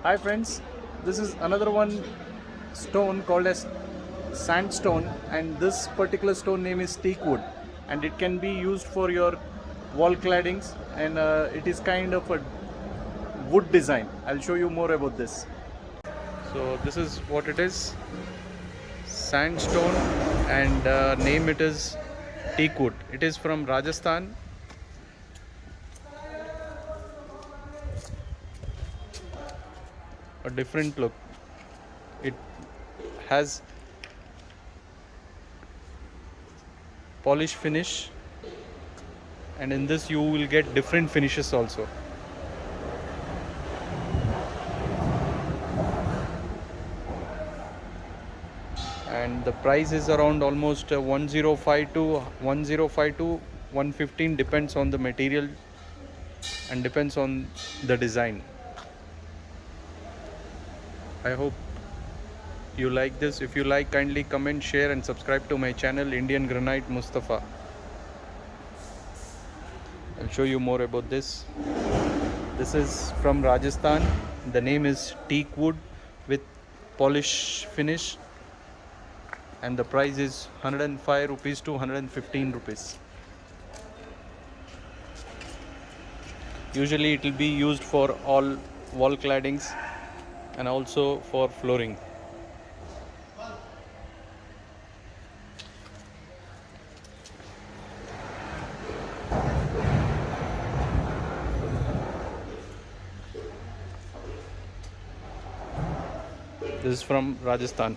Hi friends, this is another one stone called as sandstone, and this particular stone name is Teakwood, and it can be used for your wall claddings, and it is kind of a wood design. I'll show you more about this. So this is what it is, sandstone, and name it is Teakwood. It is from Rajasthan. A different look. It has polish finish, and in this you will get different finishes also. And the price is around almost 105 to 115, depends on the material and depends on the design. I hope you like this. If you like, kindly comment, share and subscribe to my channel Indian Granite Mustafa. I'll show you more about this. This is from Rajasthan. The name is Teakwood with polish finish, and the price is 105 rupees to 115 rupees. Usually it will be used for all wall claddings and also for flooring. This is from Rajasthan.